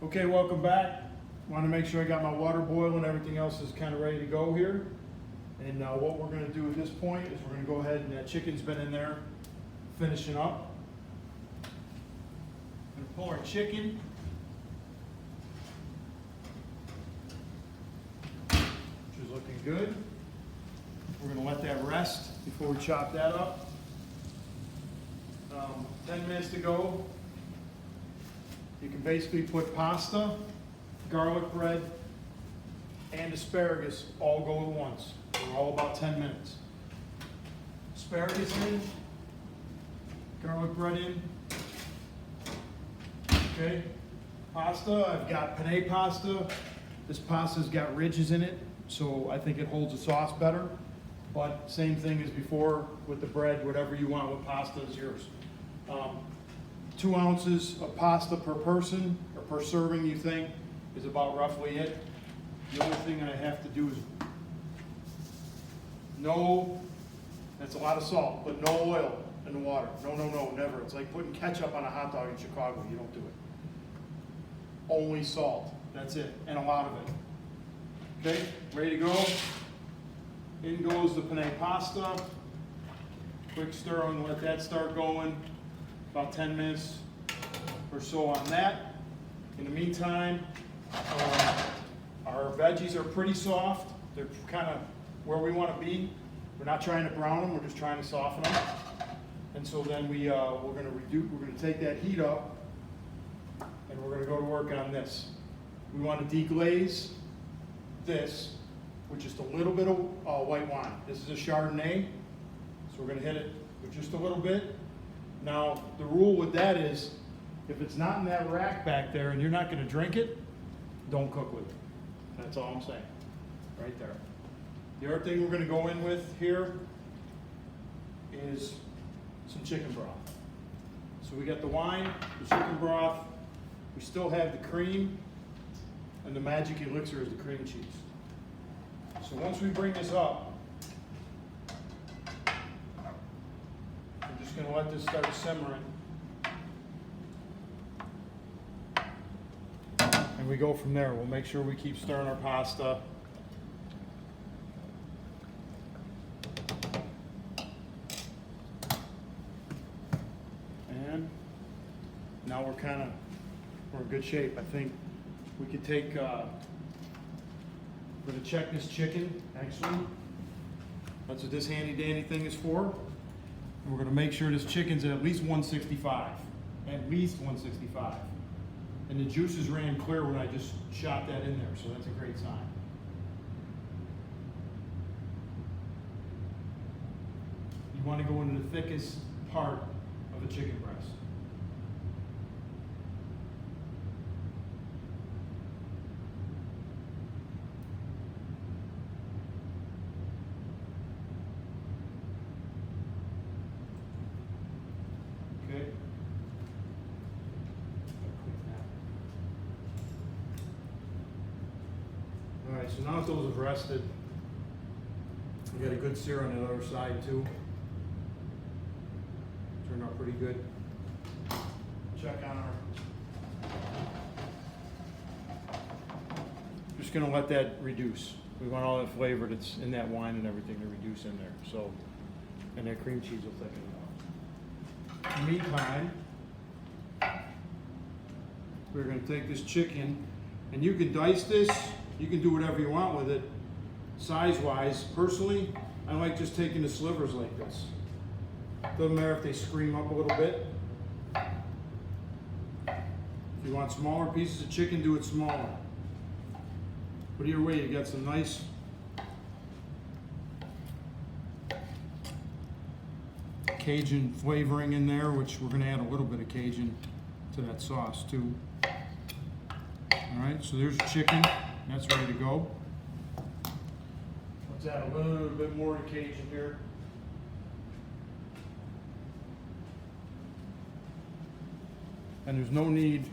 Okay, welcome back. Want to make sure I got my water boiling, everything else is kind of ready to go here. And what we're going to do at this point is we're going to go ahead and that chicken's been in there finishing up. I'm going to pull our chicken. Which is looking good. We're going to let that rest before we chop that up. 10 minutes to go. You can basically put pasta, garlic bread, and asparagus all go at once. They're all about 10 minutes. Asparagus in, garlic bread in. Okay, pasta, I've got penne pasta. This pasta's got ridges in it, so I think it holds the sauce better. But same thing as before with the bread, whatever you want with pasta is yours. 2 ounces of pasta per person, or per serving, you think, is about roughly it. The only thing I have to do is that's a lot of salt, but no oil in the water. No, never. It's like putting ketchup on a hot dog in Chicago. You don't do it. Only salt. That's it, and a lot of it. Okay, ready to go. In goes the penne pasta. Quick stir and let that start going. About 10 minutes or so on that. In the meantime, our veggies are pretty soft. They're kind of where we want to be. We're not trying to brown them, we're just trying to soften them. And so then we're going to take that heat up and we're going to go to work on this. We want to deglaze this with just a little bit of white wine. This is a Chardonnay, so we're going to hit it with just a little bit. Now, the rule with that is, if it's not in that rack back there and you're not going to drink it, don't cook with it. That's all I'm saying, right there. The other thing we're going to go in with here is some chicken broth. So we got the wine, the chicken broth, we still have the cream, and the magic elixir is the cream cheese. So once we bring this up, going to let this start simmering. And we go from there. We'll make sure we keep stirring our pasta. And now we're in good shape. I think we could take, we're going to check this chicken, actually. That's what this handy dandy thing is for. We're going to make sure this chicken's at least 165. At least 165. And the juices ran clear when I just shot that in there, so that's a great sign. You want to go into the thickest part of the chicken breast. Okay. All right, so now that those have rested, we got a good sear on the other side too. Turned out pretty good. Check on our. Just gonna let that reduce. We want all that flavor that's in that wine and everything to reduce in there. So, and that cream cheese will thicken it up. In the meantime, we're going to take this chicken, and you can dice this, you can do whatever you want with it, size-wise. Personally, I like just taking the slivers like this. Doesn't matter if they scream up a little bit. If you want smaller pieces of chicken, do it smaller. But either way, you got some nice Cajun flavoring in there, which we're going to add a little bit of Cajun to that sauce too. All right, so there's the chicken. That's ready to go. Let's add a little bit more to Cajun here. And there's no need to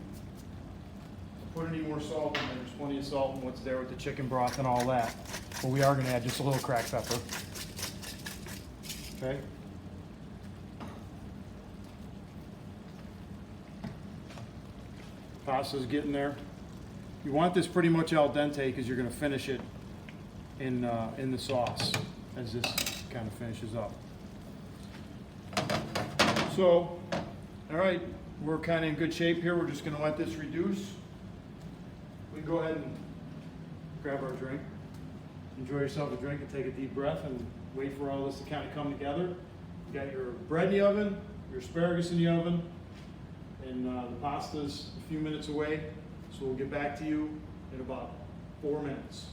put any more salt in there. There's plenty of salt in what's there with the chicken broth and all that. But we are going to add just a little cracked pepper. Okay. Pasta's getting there. You want this pretty much al dente because you're gonna finish it in the sauce as this kind of finishes up. So, all right, we're kind of in good shape here. We're just gonna let this reduce. We can go ahead and grab our drink. Enjoy yourself a drink and take a deep breath and wait for all this to kind of come together. You got your bread in the oven, your asparagus in the oven, and the pasta's a few minutes away. So we'll get back to you in about 4 minutes.